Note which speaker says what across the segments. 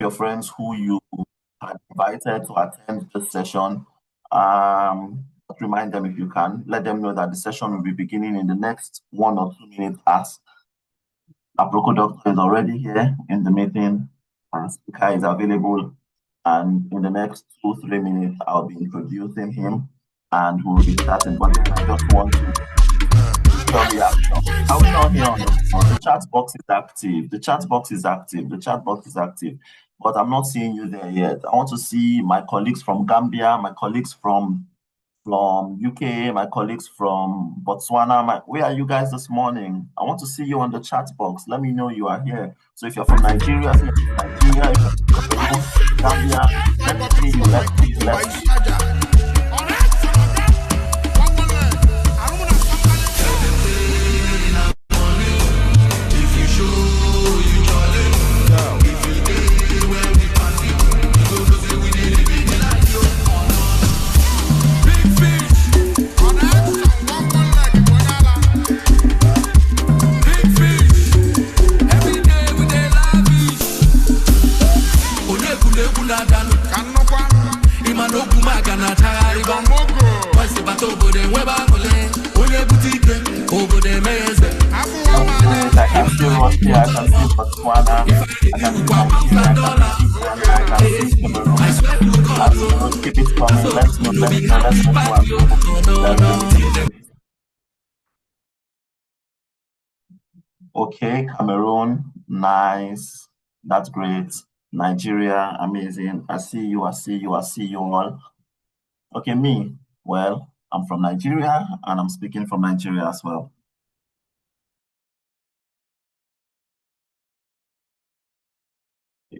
Speaker 1: your friends who you had invited to attend this session. Remind them if you can. Let them know that the session will be beginning in the next 1 or 2 minutes as Aproko Doctor is already here in the meeting and speaker is available. And in the next 2-3 minutes, I'll be introducing him and we'll be starting. But then I just want to tell reaction. Are we not here on the chat box is active? The chat box is active. The chat box is active. But I'm not seeing you there yet. I want to see my colleagues from Gambia, my colleagues from UK, my colleagues from Botswana. Where are you guys this morning? I want to see you on the chat box. Let me know you are here. So if you're from Nigeria, say Nigeria. If you're from Gambia, let me see you. Let's see. I can see Russia, I can see Botswana, I can see Nigeria, I can see Cameroon. Keep it coming. Let's know. Okay, Cameroon, nice. That's great. Nigeria, amazing. I see you all. Okay, me, well, I'm from Nigeria and I'm speaking from Nigeria as well.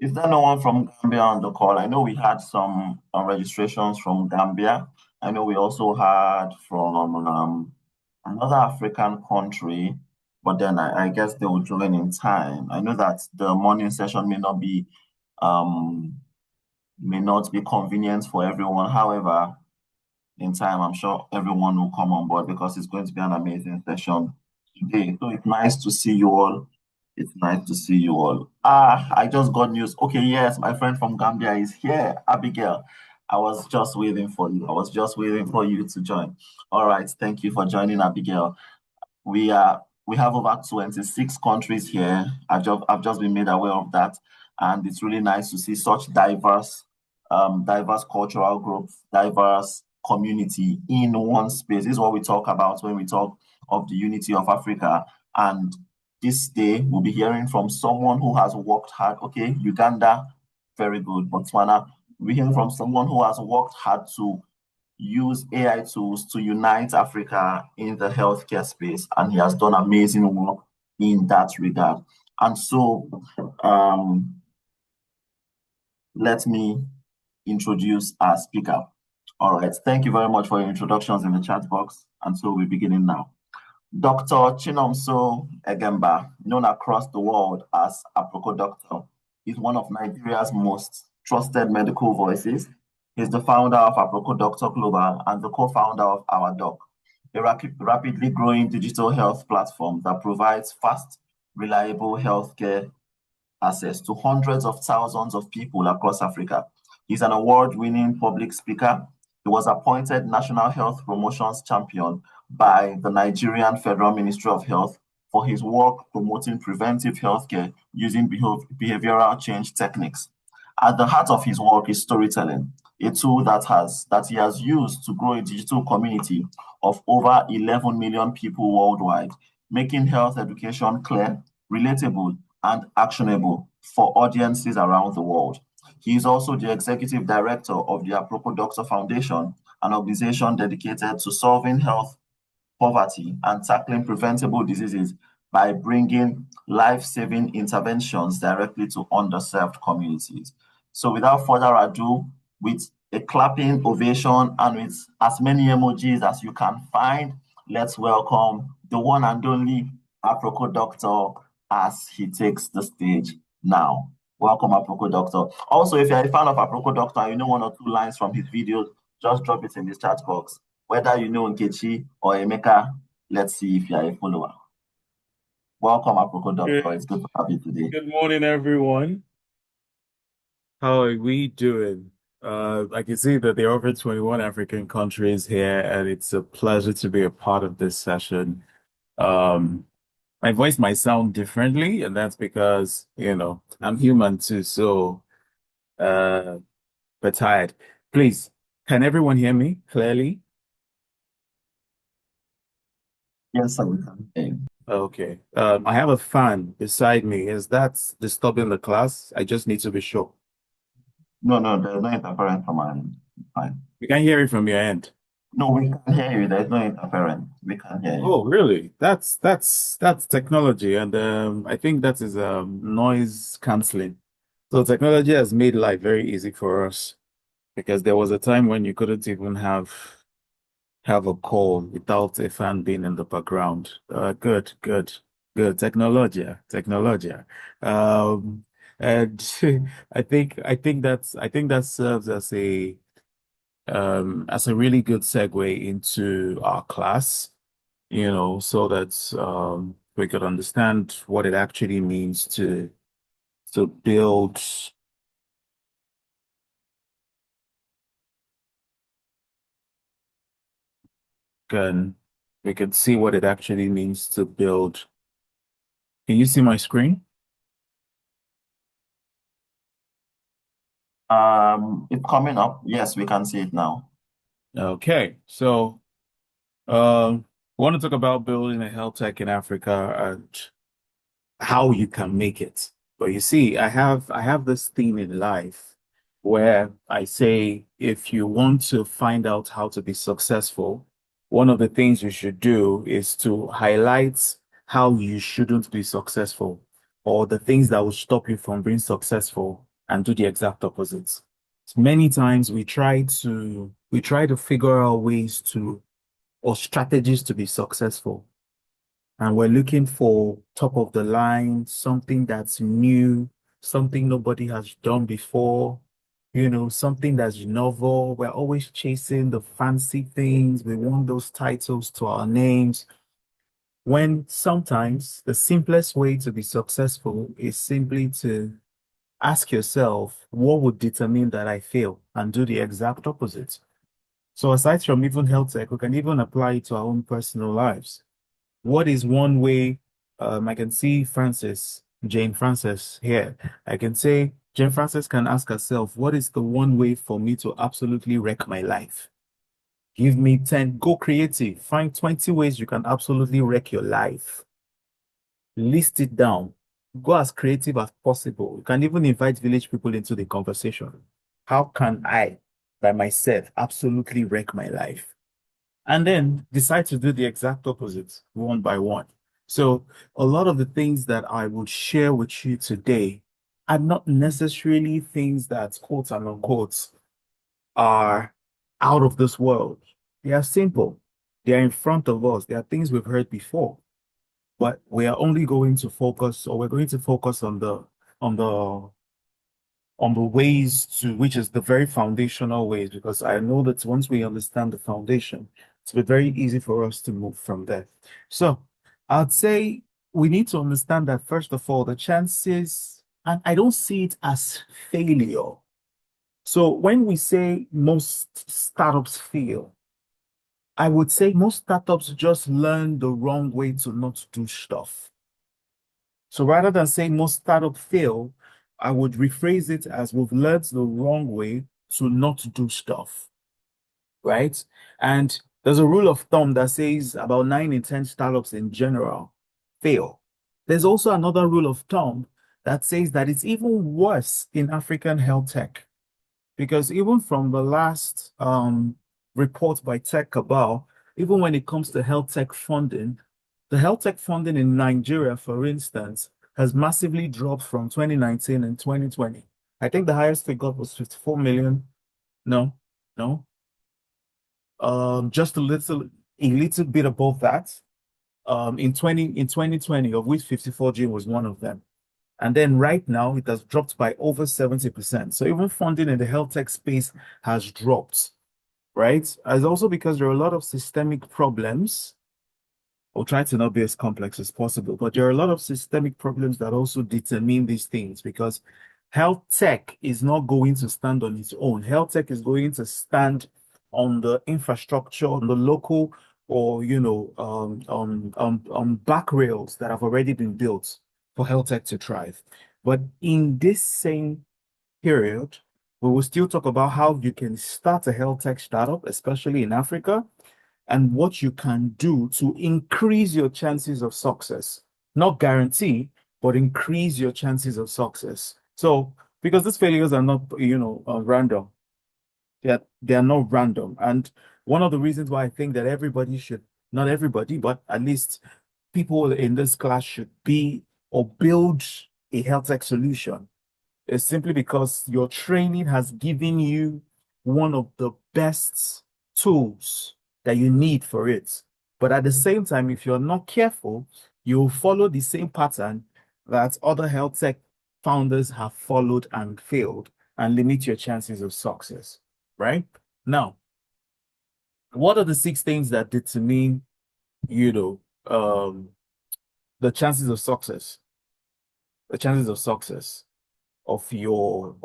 Speaker 1: Is there no one from Gambia on the call? I know we had some registrations from Gambia. I know we also had from another African country, but then I guess they will join in time. I know that the morning session may not be convenient for everyone. However, in time, I'm sure everyone will come on board because it's going to be an amazing session today. So it's nice to see you all. It's nice to see you all. I just got news. Okay, yes, my friend from Gambia is here, Abigail. I was just waiting for you. I was just waiting for you to join. All right, thank you for joining, Abigail. We have over 26 countries here. I've just been made aware of that, and it's really nice to see such diverse cultural groups, diverse community in one space. This is what we talk about when we talk of the unity of Africa. And this day, we'll be hearing from someone who has worked hard. Okay, Uganda, very good. Botswana, we're hearing from someone who has worked hard to use AI tools to unite Africa in the healthcare space, and he has done amazing work in that regard. And so, let me introduce our speaker. All right, thank you very much for your introductions in the chat box. And so we're beginning now. Dr. Chinomso Egemba, known across the world as Aproko Doctor, is one of Nigeria's most trusted medical voices. He's the founder of Aproko Doctor Global and the co-founder of Our Doc, a rapidly growing digital health platform that provides fast, reliable healthcare access to hundreds of thousands of people across Africa. He's an award-winning public speaker. He was appointed National Health Promotions Champion by the Nigerian Federal Ministry of Health for his work promoting preventive healthcare using behavioral change techniques. At the heart of his work is storytelling, a tool that he has used to grow a digital community of over 11 million people worldwide, making health education clear, relatable, and actionable for audiences around the world. He is also the executive director of the Aproko Doctor Foundation, an organization dedicated to solving health poverty and tackling preventable diseases by bringing life-saving interventions directly to underserved communities. So without further ado, with a clapping ovation and with as many emojis as you can find, let's welcome the one and only Aproko Doctor as he takes the stage now. Welcome, Aproko Doctor. Also, if you're a fan of Aproko Doctor and you know one or two lines from his videos, just drop it in the chat box. Whether you know Nkechi or Emeka, let's see if you're a follower. Welcome, Aproko Doctor. It's good to have you today.
Speaker 2: Good morning, everyone. How are we doing? I can see that there are over 21 African countries here, and it's a pleasure to be a part of this session. Um, my voice might sound differently, and that's because, I'm human too, so uh but tired. Please, can everyone hear me clearly?
Speaker 1: Yes, sir, we can hear you.
Speaker 2: Okay. I have a fan beside me. Is that disturbing the class? I just need to be sure.
Speaker 1: No, no, there's no interference from my end. Fine.
Speaker 2: We can hear it from your end.
Speaker 1: No, we can hear you. There's no interference. We can hear you.
Speaker 2: Oh, really? That's technology, and I think that is noise canceling. So technology has made life very easy for us because there was a time when you couldn't even have a call without a fan being in the background. Good. Technology. Um, and I think that serves as a really good segue into our class, so that we could understand what it actually means to build and we could see what it actually means to build. Can you see my screen?
Speaker 1: It's coming up. Yes, we can see it now.
Speaker 2: Okay, so I want to talk about building a health tech in Africa and how you can make it. But you see, I have this theme in life where I say if you want to find out how to be successful, one of the things you should do is to highlight how you shouldn't be successful or the things that will stop you from being successful and do the exact opposite. Many times we try to figure out ways to or strategies to be successful. And we're looking for top of the line, something that's new, something nobody has done before, something that's novel. We're always chasing the fancy things. We want those titles to our names. When sometimes the simplest way to be successful is simply to ask yourself, what would determine that I fail and do the exact opposite? So aside from even health tech, we can even apply it to our own personal lives. What is one way I can see Jane Frances here? I can say Jane Frances can ask herself, what is the one way for me to absolutely wreck my life? Give me 10, go creative, find 20 ways you can absolutely wreck your life. List it down. Go as creative as possible. You can even invite village people into the conversation. How can I, by myself, absolutely wreck my life? And then decide to do the exact opposite one by one. So a lot of the things that I would share with you today are not necessarily things that quote and unquote are out of this world. They are simple. They are in front of us. They are things we've heard before, but we are only going to focus, or we're going to focus on the on the ways to, which is the very foundational ways, because I know that once we understand the foundation, it's be very easy for us to move from there. So I'd say we need to understand that first of all, the chances, and I don't see it as failure. So when we say most startups fail, I would say most startups just learn the wrong way to not do stuff. So rather than saying most startups fail, I would rephrase it as we've learned the wrong way to not do stuff, right? And there's a rule of thumb that says about 9 in 10 startups in general fail. There's also another rule of thumb that says that it's even worse in African health tech. Because even from the last report by Tech Cabal, even when it comes to health tech funding, the health tech funding in Nigeria, for instance, has massively dropped from 2019 and 2020. I think the highest they got was 54 million. No, no, just a little bit above that. In 2020, of which 54G was one of them. And then right now, it has dropped by over 70%. So even funding in the health tech space has dropped, right? It's also because there are a lot of systemic problems. I'll try to not be as complex as possible, but there are a lot of systemic problems that also determine these things because Health tech is not going to stand on its own. Health tech is going to stand on the infrastructure, on the local or back rails that have already been built for health tech to thrive. But in this same period, we will still talk about how you can start a health tech startup, especially in Africa, and what you can do to increase your chances of success. Not guarantee, but increase your chances of success. So, because these failures are not, random. They are not random. And one of the reasons why I think that everybody should, not everybody, but at least people in this class should be or build a health tech solution is simply because your training has given you one of the best tools that you need for it. But at the same time, if you're not careful, you'll follow the same pattern that other health tech founders have followed and failed and limit your chances of success, right? Now, what are the 6 things that determine, you know, the chances of success? The chances of success of your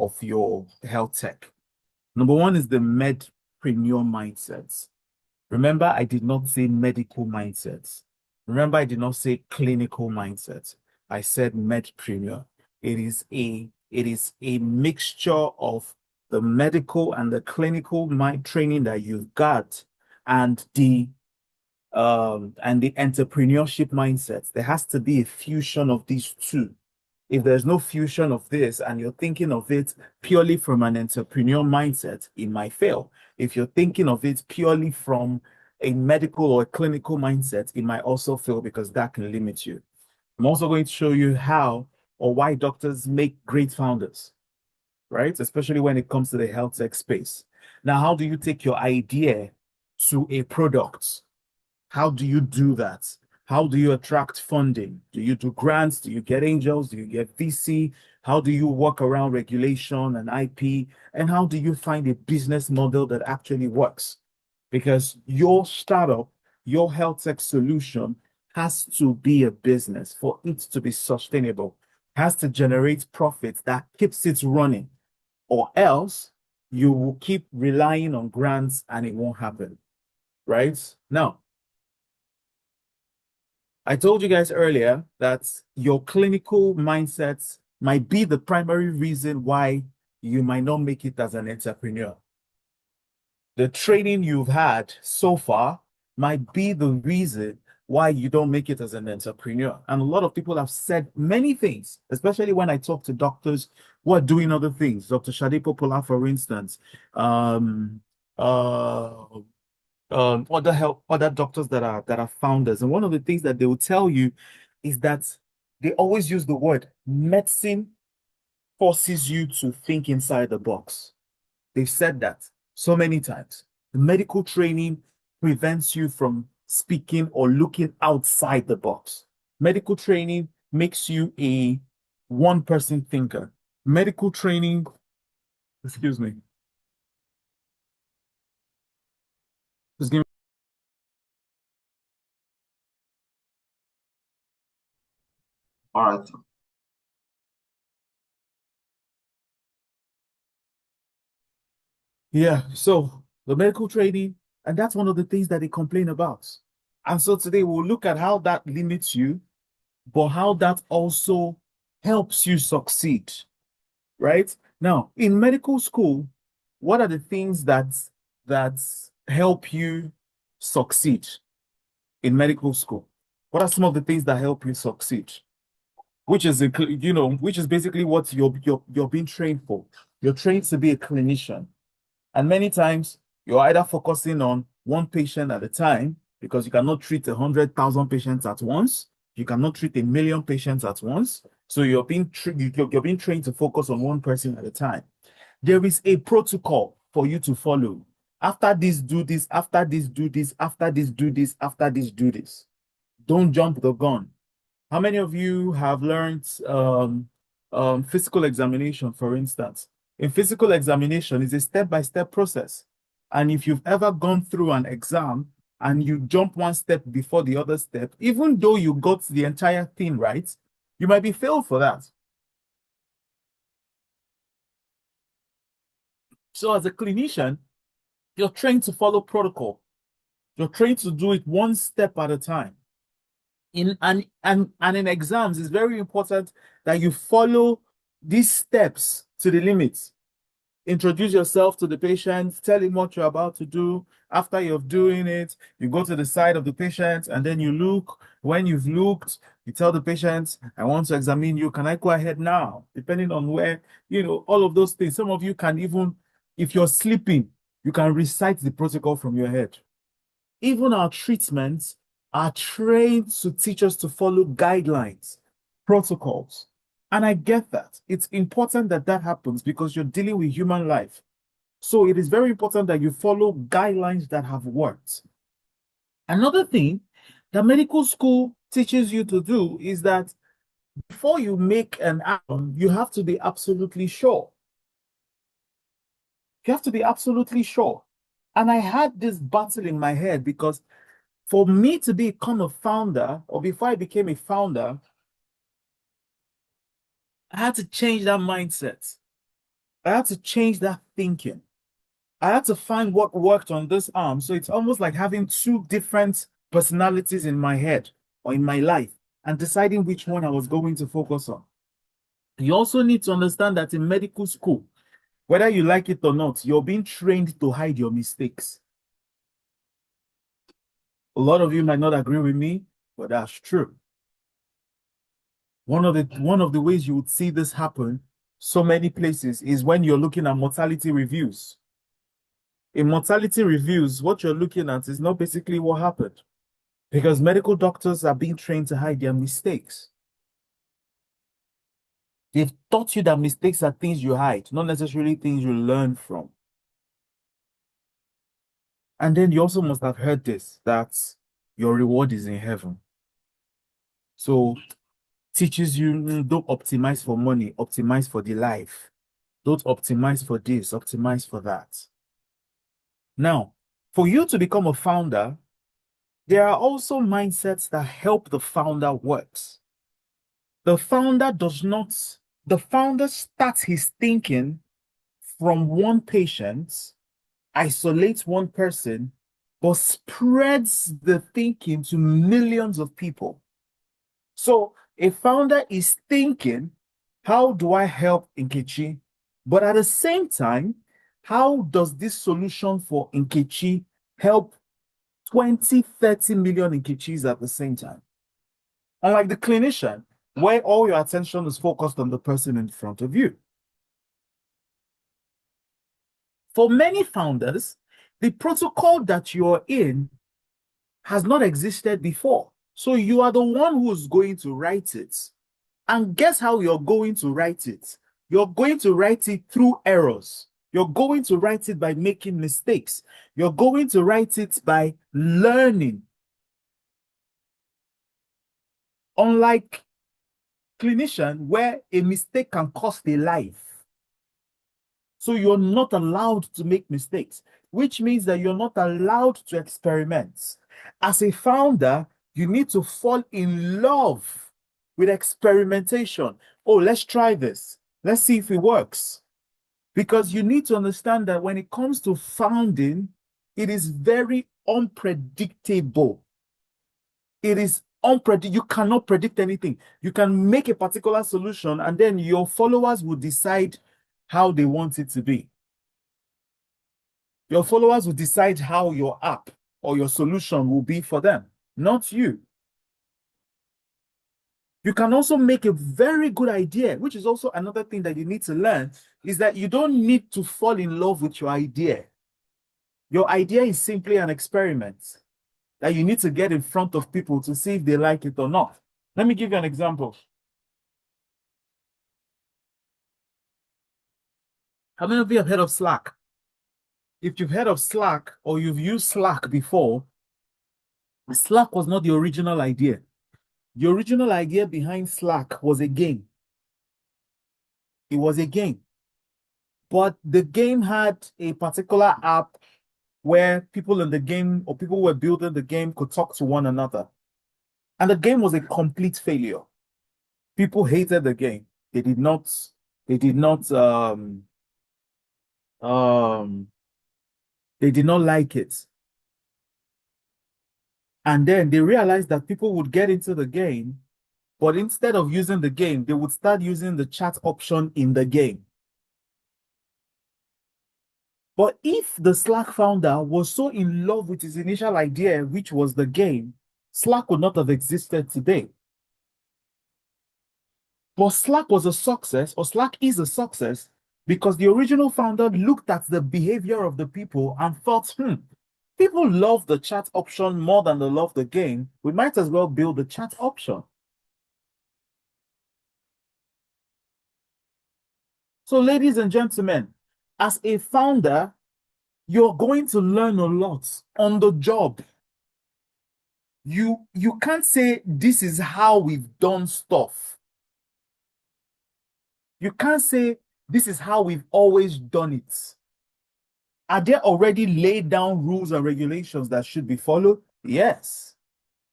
Speaker 2: health tech. Number one is the medpreneur mindsets. Remember, I did not say medical mindsets. Remember, I did not say clinical mindsets. I said medpreneur. It is a mixture of the medical and the clinical mind training that you've got and the entrepreneurship mindset. There has to be a fusion of these two. If there's no fusion of this and you're thinking of it purely from an entrepreneur mindset, it might fail. If you're thinking of it purely from a medical or a clinical mindset, it might also fail because that can limit you. I'm also going to show you how or why doctors make great founders, right? Especially when it comes to the health tech space. Now, how do you take your idea to a product? How do you do that? How do you attract funding? Do you do grants? Do you get angels? Do you get VC? How do you work around regulation and IP? And how do you find a business model that actually works? Because your startup, your health tech solution has to be a business for it to be sustainable, has to generate profits that keeps it running, or else you will keep relying on grants and it won't happen, right? Now, I told you guys earlier that your clinical mindsets might be the primary reason why you might not make it as an entrepreneur. The training you've had so far might be the reason why you don't make it as an entrepreneur. And a lot of people have said many things, especially when I talk to doctors who are doing other things. Dr. Shade Popola, for instance, um, uh, other doctors that are founders. And one of the things that they will tell you is that they always use the word medicine forces you to think inside the box. They've said that so many times. The medical training prevents you from speaking or looking outside the box. Medical training makes you a one-person thinker. Medical training, excuse me, just give me.
Speaker 1: All right.
Speaker 2: Yeah, so the medical training, and that's one of the things that they complain about. And so today we'll look at how that limits you, but how that also helps you succeed, right? Now, in medical school, what are the things that help you succeed in medical school? What are some of the things that help you succeed? Which is basically what you're being trained for. You're trained to be a clinician. And many times you're either focusing on one patient at a time because you cannot treat 100,000 patients at once. You cannot treat 1 million patients at once. So you're being trained to focus on one person at a time. There is a protocol for you to follow. After this, do this. After this, do this. After this, do this. After this, do this. Don't jump the gun. How many of you have learned physical examination, for instance? In physical examination, it's a step-by-step process. And if you've ever gone through an exam and you jump one step before the other step, even though you got the entire thing right, you might be failed for that. So as a clinician, you're trained to follow protocol. You're trained to do it one step at a time. And in exams, it's very important that you follow these steps to the limits. Introduce yourself to the patient, tell him what you're about to do. After you're doing it, you go to the side of the patient and then you look. When you've looked, you tell the patient, I want to examine you. Can I go ahead now? Depending on where, all of those things. Some of you can even, if you're sleeping, you can recite the protocol from your head. Even our treatments are trained to teach us to follow guidelines, protocols. And I get that. It's important that that happens because you're dealing with human life. So it is very important that you follow guidelines that have worked. Another thing that medical school teaches you to do is that before you make an outcome, you have to be absolutely sure. You have to be absolutely sure. And I had this battle in my head because for me to become a founder, or before I became a founder, I had to change that mindset. I had to change that thinking. I had to find what worked on this arm. So it's almost like having two different personalities in my head or in my life and deciding which one I was going to focus on. You also need to understand that in medical school, whether you like it or not, you're being trained to hide your mistakes. A lot of you might not agree with me, but that's true. One of the ways you would see this happen so many places is when you're looking at mortality reviews. In mortality reviews, what you're looking at is not basically what happened because medical doctors are being trained to hide their mistakes. They've taught you that mistakes are things you hide, not necessarily things you learn from. And then you also must have heard this, that your reward is in heaven. So teaches you don't optimize for money, optimize for the life. Don't optimize for this, optimize for that. Now, for you to become a founder, there are also mindsets that help the founder works. The founder does not, the founder starts his thinking from one patient, isolates one person, but spreads the thinking to millions of people. So a founder is thinking, how do I help Nkechi? But at the same time, how does this solution for Nkechi help 20, 30 million Nkechis at the same time? Unlike the clinician, where all your attention is focused on the person in front of you. For many founders, the protocol that you're in has not existed before. So you are the one who's going to write it. And guess how you're going to write it? You're going to write it through errors. You're going to write it by making mistakes. You're going to write it by learning. Unlike clinician, where a mistake can cost a life. So you're not allowed to make mistakes, which means that you're not allowed to experiment. As a founder, you need to fall in love with experimentation. Oh, let's try this. Let's see if it works. Because you need to understand that when it comes to founding, it is very unpredictable. It is unpredictable. You cannot predict anything. You can make a particular solution and then your followers will decide how they want it to be. Your followers will decide how your app or your solution will be for them, not you. You can also make a very good idea, which is also another thing that you need to learn, is that you don't need to fall in love with your idea. Your idea is simply an experiment that you need to get in front of people to see if they like it or not. Let me give you an example. How many of you have heard of Slack? If you've heard of Slack or you've used Slack before, Slack was not the original idea. The original idea behind Slack was a game. It was a game. But the game had a particular app where people in the game or people who were building the game could talk to one another. And the game was a complete failure. People hated the game. They did not um, they did not like it. And then they realized that people would get into the game, but instead of using the game, they would start using the chat option in the game. But if the Slack founder was so in love with his initial idea, which was the game, Slack would not have existed today. But Slack was a success, or Slack is a success, because the original founder looked at the behavior of the people and thought, people love the chat option more than they love the game. We might as well build the chat option. So, ladies and gentlemen, as a founder, you're going to learn a lot on the job. You can't say this is how we've done stuff. You can't say this is how we've always done it. Are there already laid down rules and regulations that should be followed? Yes.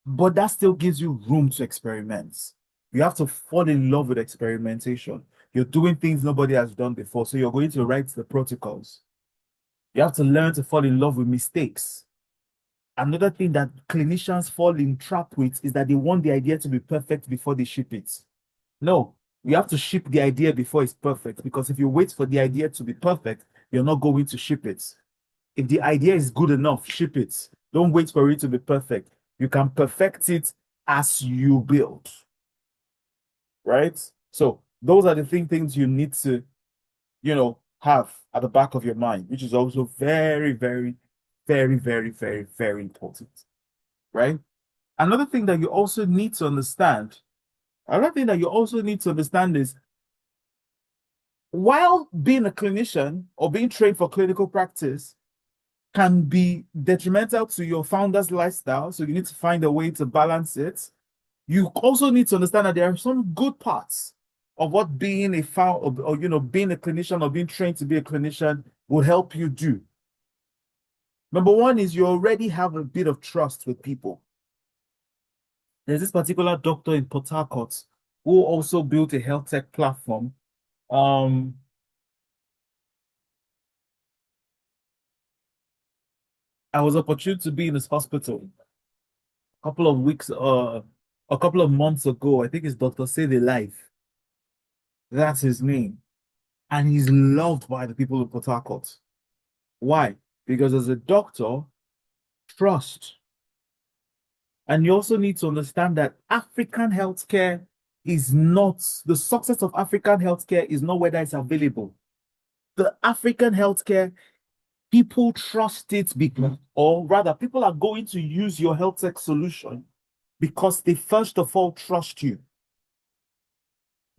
Speaker 2: But that still gives you room to experiment. You have to fall in love with experimentation. You're doing things nobody has done before, so you're going to write the protocols. You have to learn to fall in love with mistakes. Another thing that clinicians fall in trap with is that they want the idea to be perfect before they ship it. No, you have to ship the idea before it's perfect, because if you wait for the idea to be perfect, you're not going to ship it. If the idea is good enough, ship it. Don't wait for it to be perfect. You can perfect it as you build, right? So those are the things you need to, have at the back of your mind, which is also very, very, very, very, very, very important, right? Another thing that you also need to understand, another thing that you also need to understand is while being a clinician or being trained for clinical practice can be detrimental to your founder's lifestyle, so you need to find a way to balance it. You also need to understand that there are some good parts of what being a founder or being a clinician or being trained to be a clinician will help you do. Number one is you already have a bit of trust with people. There's this particular doctor in Port Harcourt who also built a health tech platform. I was opportune to be in his hospital a couple of months ago. I think it's Dr. Save a Life. That's his name. And he's loved by the people of Port Harcourt. Why? Because as a doctor, trust. And you also need to understand that African healthcare is not, the success of African healthcare is not whether it's available. The African healthcare, people trust it because, or rather, people are going to use your health tech solution because they first of all trust you.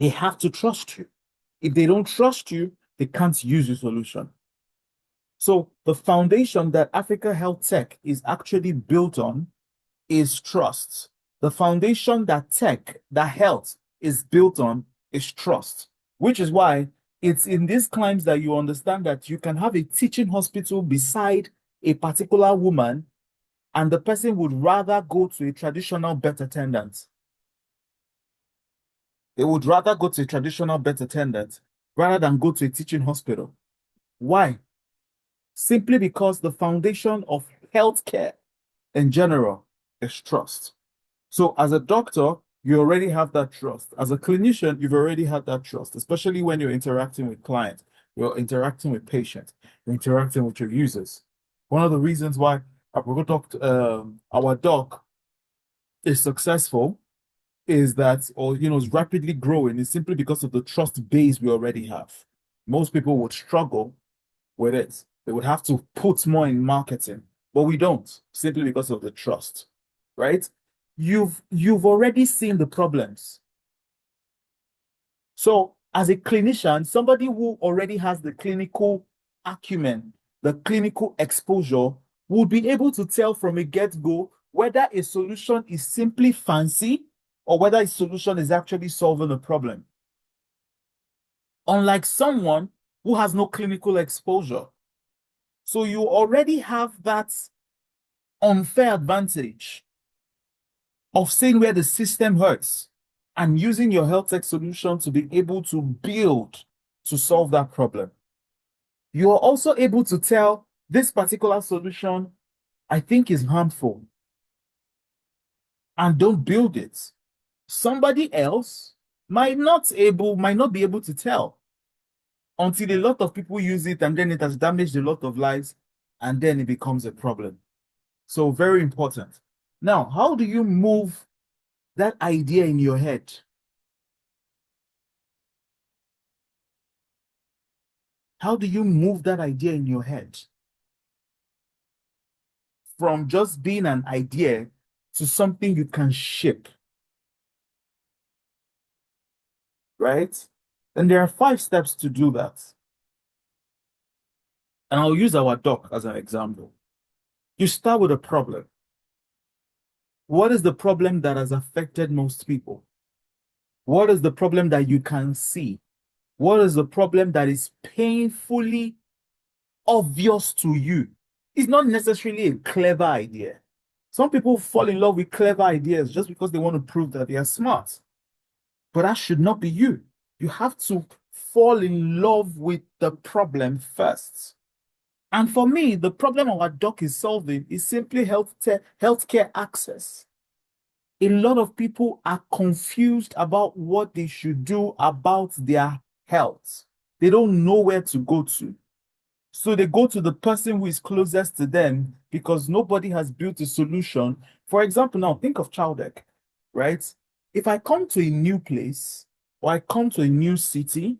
Speaker 2: They have to trust you. If they don't trust you, they can't use your solution. So the foundation that Africa Health Tech is actually built on is trust. The foundation that health is built on is trust, which is why it's in these climes that you understand that you can have a teaching hospital beside a particular woman, and the person would rather go to a traditional birth attendant. They would rather go to a traditional birth attendant rather than go to a teaching hospital. Why? Simply because the foundation of healthcare in general is trust. So as a doctor, you already have that trust. As a clinician, you've already had that trust, especially when you're interacting with clients, you're interacting with patients, you're interacting with your users. One of the reasons why our doc is successful is that, or is rapidly growing, is simply because of the trust base we already have. Most people would struggle with it. They would have to put more in marketing, but we don't, simply because of the trust, right? You've already seen the problems. So as a clinician, somebody who already has the clinical acumen, the clinical exposure, would be able to tell from a get-go whether a solution is simply fancy or whether a solution is actually solving a problem. Unlike someone who has no clinical exposure. So you already have that unfair advantage of seeing where the system hurts and using your health tech solution to be able to build to solve that problem. You are also able to tell this particular solution I think is harmful and don't build it. Somebody else might not be able to tell until a lot of people use it and then it has damaged a lot of lives and then it becomes a problem. So very important. Now, how do you move that idea in your head? How do you move that idea in your head from just being an idea to something you can ship, right? And there are 5 steps to do that. And I'll use our doc as an example. You start with a problem. What is the problem that has affected most people? What is the problem that you can see? What is the problem that is painfully obvious to you? It's not necessarily a clever idea. Some people fall in love with clever ideas just because they want to prove that they are smart. But that should not be you. You have to fall in love with the problem first. And for me, the problem our doc is solving is simply healthcare access. A lot of people are confused about what they should do about their health. They don't know where to go to. So they go to the person who is closest to them because nobody has built a solution. For example, now think of Chowdeck, right? If I come to a new place or I come to a new city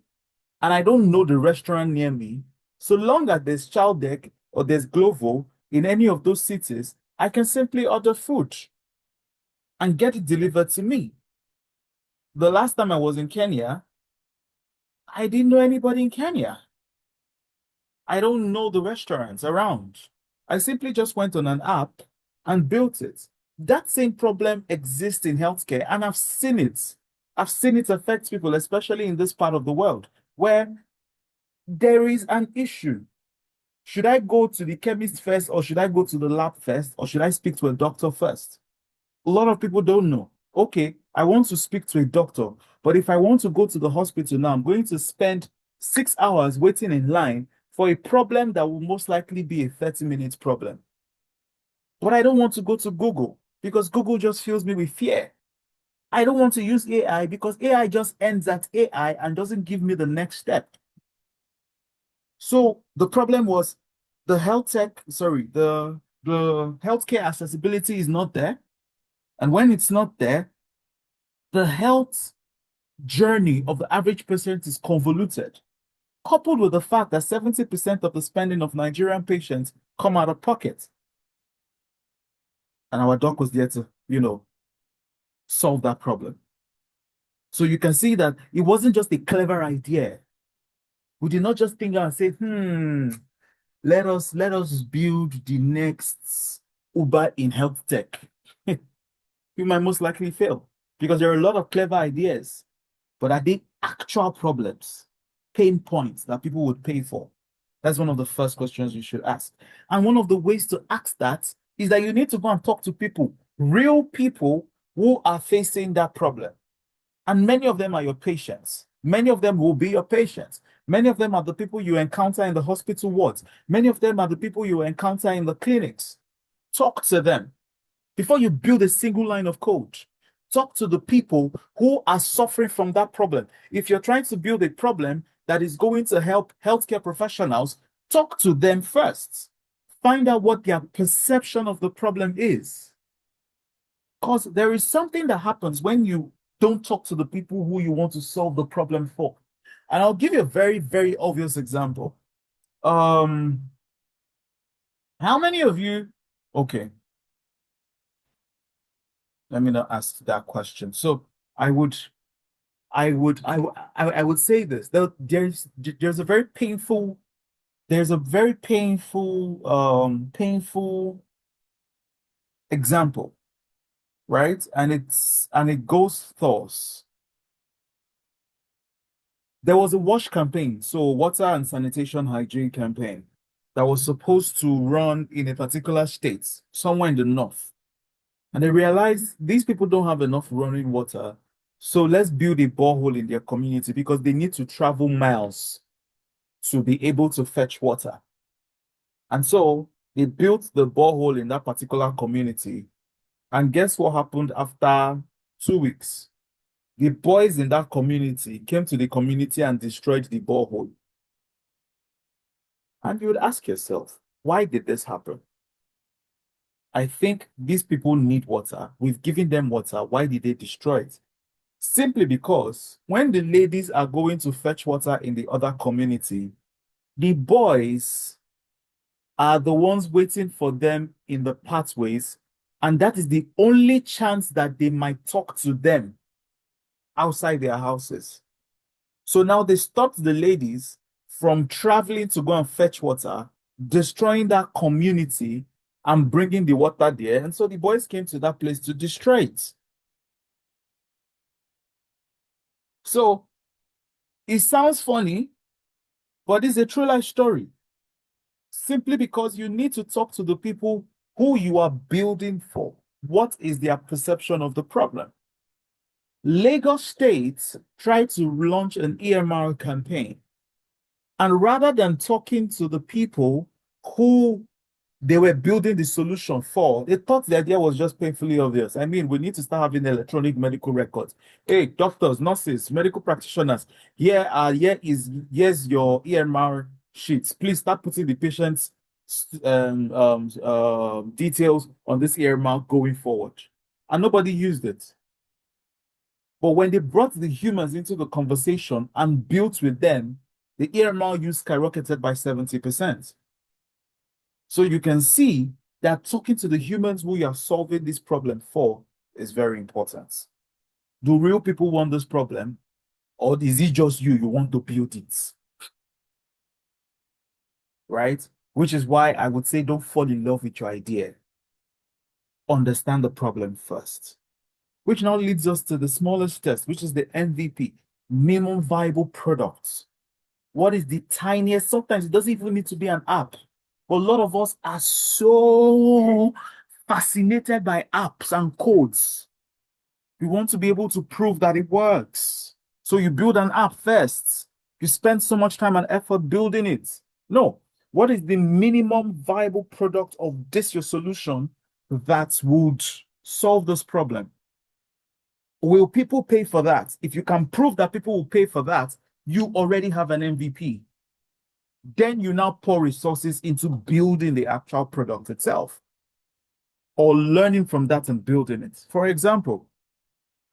Speaker 2: and I don't know the restaurant near me, so long as there's Chowdeck or there's Glovo in any of those cities, I can simply order food and get it delivered to me. The last time I was in Kenya, I didn't know anybody in Kenya. I don't know the restaurants around. I simply just went on an app and built it. That same problem exists in healthcare, and I've seen it. I've seen it affect people, especially in this part of the world, where there is an issue. Should I go to the chemist first, or should I go to the lab first, or should I speak to a doctor first? A lot of people don't know. Okay, I want to speak to a doctor, but if I want to go to the hospital now, I'm going to spend 6 hours waiting in line for a problem that will most likely be a 30-minute problem. But I don't want to go to Google because Google just fills me with fear. I don't want to use AI because AI just ends at AI and doesn't give me the next step. So the problem was the healthcare accessibility is not there. And when it's not there, the health journey of the average person is convoluted, coupled with the fact that 70% of the spending of Nigerian patients come out of pocket. And our doc was there to, solve that problem. So you can see that it wasn't just a clever idea. We did not just think and say, let us build the next Uber in health tech. We might most likely fail because there are a lot of clever ideas, but are they actual problems, pain points that people would pay for? That's one of the first questions you should ask. And one of the ways to ask that is that you need to go and talk to people, real people who are facing that problem. And many of them are your patients. Many of them will be your patients. Many of them are the people you encounter in the hospital wards. Many of them are the people you encounter in the clinics. Talk to them before you build a single line of code. Talk to the people who are suffering from that problem. If you're trying to build a problem that is going to help healthcare professionals, talk to them first. Find out what their perception of the problem is. Because there is something that happens when you don't talk to the people who you want to solve the problem for. And I'll give you a very, very obvious example. How many of you, okay, let me not ask that question. So I would I would say this. There's a very painful painful example, right? And it goes thus. There was a wash campaign, so water and sanitation hygiene campaign that was supposed to run in a particular state, somewhere in the north. And they realized these people don't have enough running water. So let's build a borehole in their community because they need to travel miles to be able to fetch water. And so they built the borehole in that particular community. And guess what happened after 2 weeks? The boys in that community came to the community and destroyed the borehole. And you would ask yourself, why did this happen? I think these people need water. We've given them water. Why did they destroy it? Simply because when the ladies are going to fetch water in the other community, the boys are the ones waiting for them in the pathways, and that is the only chance that they might talk to them outside their houses. So now they stopped the ladies from traveling to go and fetch water, destroying that community and bringing the water there. And so the boys came to that place to destroy it. So it sounds funny, but it's a true life story. Simply because you need to talk to the people who you are building for. What is their perception of the problem? Lagos State tried to launch an EMR campaign. And rather than talking to the people who they were building the solution for, they thought the idea was just painfully obvious. I mean, we need to start having electronic medical records. Hey, doctors, nurses, medical practitioners, here's your EMR sheets. Please start putting the patient's details on this EMR going forward. And nobody used it. But when they brought the humans into the conversation and built with them, the EMR use skyrocketed by 70%. So you can see that talking to the humans who you are solving this problem for is very important. Do real people want this problem, or is it just you want to build it? Right? Which is why I would say don't fall in love with your idea. Understand the problem first. Which now leads us to the smallest test, which is the MVP, minimum viable products. What is the tiniest? Sometimes it doesn't even need to be an app. But a lot of us are so fascinated by apps and codes. We want to be able to prove that it works. So you build an app first. You spend so much time and effort building it. No. What is the minimum viable product of this, your solution, that would solve this problem? Will people pay for that? If you can prove that people will pay for that, you already have an MVP. Then you now pour resources into building the actual product itself or learning from that and building it. For example,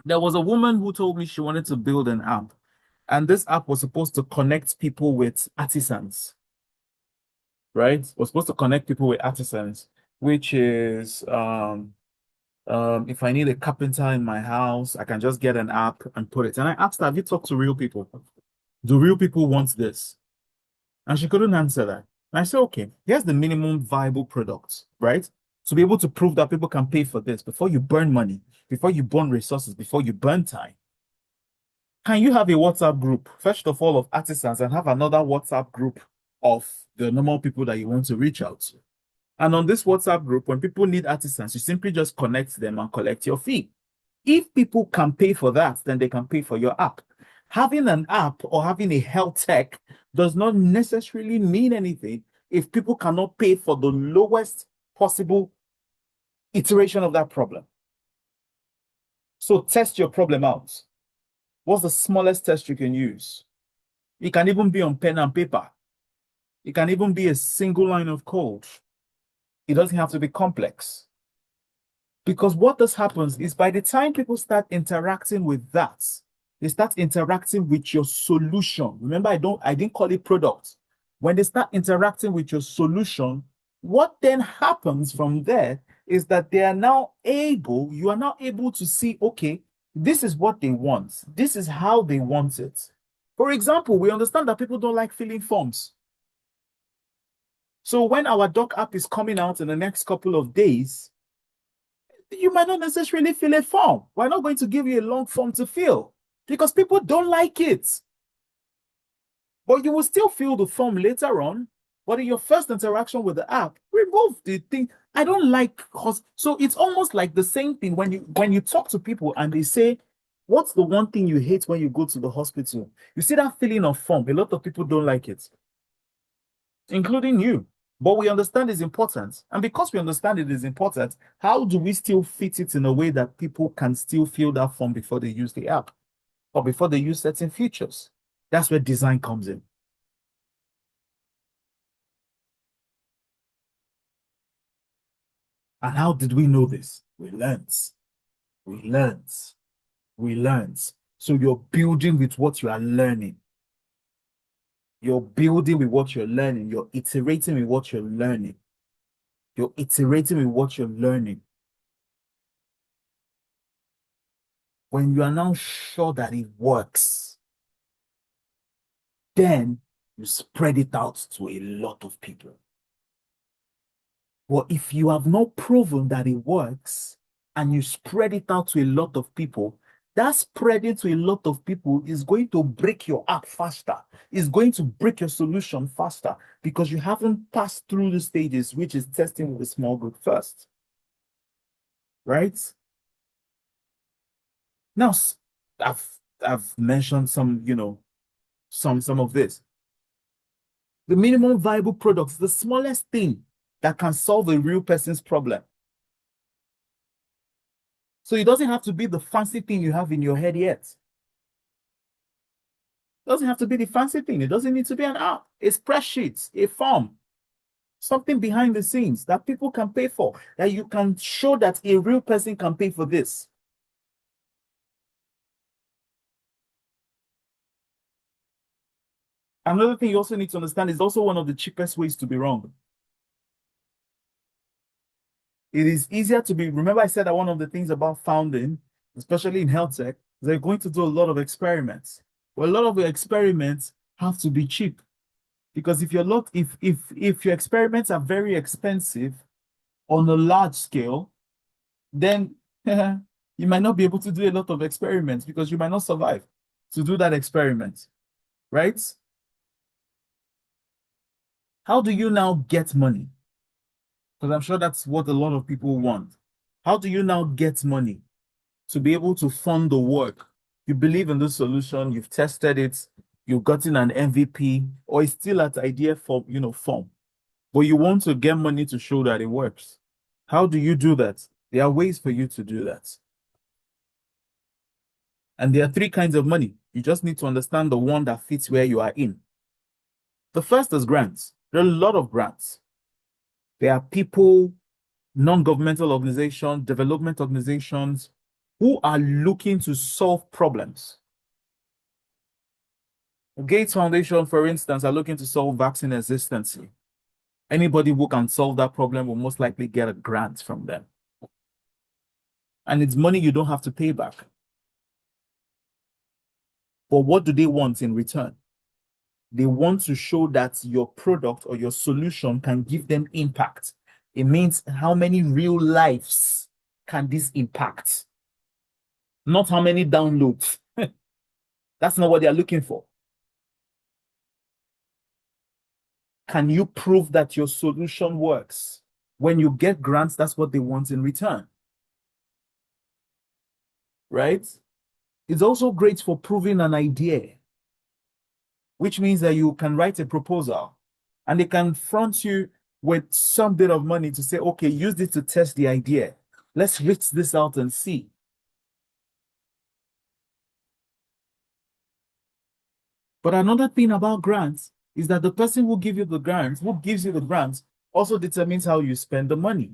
Speaker 2: there was a woman who told me she wanted to build an app, and this app was supposed to connect people with artisans, right? It was supposed to connect people with artisans, which is if I need a carpenter in my house, I can just get an app and put it. And I asked her, have you talked to real people? Do real people want this? And she couldn't answer that. And I said, okay, here's the minimum viable product, right? To be able to prove that people can pay for this before you burn money, before you burn resources, before you burn time. Can you have a WhatsApp group, first of all, of artisans and have another WhatsApp group of the normal people that you want to reach out to? And on this WhatsApp group, when people need artisans, you simply just connect them and collect your fee. If people can pay for that, then they can pay for your app. Having an app or having a health tech does not necessarily mean anything if people cannot pay for the lowest possible iteration of that problem. So test your problem out. What's the smallest test you can use? It can even be on pen and paper. It can even be a single line of code. It doesn't have to be complex. Because what this happens is by the time people start interacting with that, they start interacting with your solution. Remember, I didn't call it product. When they start interacting with your solution, what then happens from there is that you are now able to see, okay, this is what they want. This is how they want it. For example, we understand that people don't like filling forms. So when our doc app is coming out in the next couple of days, you might not necessarily fill a form. We're not going to give you a long form to fill because people don't like it. But you will still fill the form later on. But in your first interaction with the app, remove the thing. I don't like, so it's almost like the same thing when you talk to people and they say, what's the one thing you hate when you go to the hospital? You see that filling of form. A lot of people don't like it. including you. But we understand it's important. And because we understand it is important, how do we still fit it in a way that people can still fill that form before they use the app or before they use certain features? That's where design comes in. And how did we know this? We learned. We learned. We learned. So you're building with what you are learning. You're building with what you're learning. You're iterating with what you're learning. You're iterating with what you're learning. When you are now sure that it works, then you spread it out to a lot of people. But if you have not proven that it works and you spread it out to a lot of people, that spreading to a lot of people is going to break your app faster. It's going to break your solution faster because you haven't passed through the stages, which is testing with a small group first. Right? Now, I've mentioned some, some of this. The minimum viable products, the smallest thing that can solve a real person's problem. So it doesn't have to be the fancy thing you have in your head yet. It doesn't have to be the fancy thing. It doesn't need to be an app, a spreadsheet, a form, something behind the scenes that people can pay for, that you can show that a real person can pay for this. Another thing you also need to understand is also one of the cheapest ways to be wrong. It is easier to be, remember I said that one of the things about founding, especially in health tech, they're going to do a lot of experiments. Well, a lot of the experiments have to be cheap because if your experiments are very expensive on a large scale, then you might not be able to do a lot of experiments because you might not survive to do that experiment, right? How do you now get money? Because I'm sure that's what a lot of people want. How do you now get money to be able to fund the work? You believe in the solution, you've tested it, you've gotten an MVP, or it's still at idea form, but you want to get money to show that it works. How do you do that? There are ways for you to do that. And there are three kinds of money. You just need to understand the one that fits where you are in. The first is grants. There are a lot of grants. There are people, non-governmental organizations, development organizations who are looking to solve problems. Gates Foundation, for instance, are looking to solve vaccine hesitancy. Anybody who can solve that problem will most likely get a grant from them. And it's money you don't have to pay back. But what do they want in return? They want to show that your product or your solution can give them impact. It means how many real lives can this impact? Not how many downloads. That's not what they're looking for. Can you prove that your solution works? When you get grants, that's what they want in return. Right? It's also great for proving an idea, which means that you can write a proposal and they can front you with some bit of money to say, okay, use this to test the idea. Let's reach this out and see. But another thing about grants is that the person who gives you the grants, also determines how you spend the money.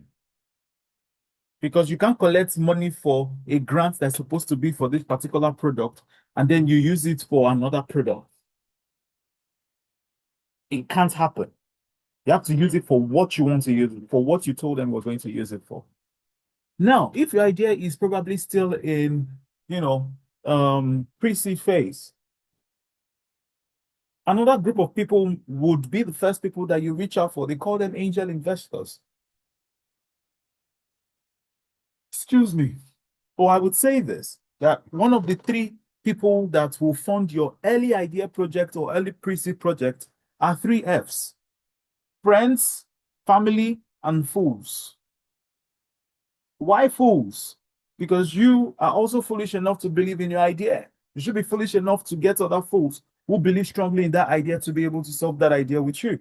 Speaker 2: Because you can't collect money for a grant that's supposed to be for this particular product and then you use it for another product. It can't happen. You have to use it for what you want to use it, for what you told them we're going to use it for. Now, if your idea is probably still in, pre-seed phase, another group of people would be the first people that you reach out for. They call them angel investors. Excuse me. Or I would say this, that one of the three people that will fund your early idea project or early pre-seed project are three Fs: friends, family, and fools. Why fools? Because you are also foolish enough to believe in your idea. You should be foolish enough to get other fools who believe strongly in that idea to be able to solve that idea with you.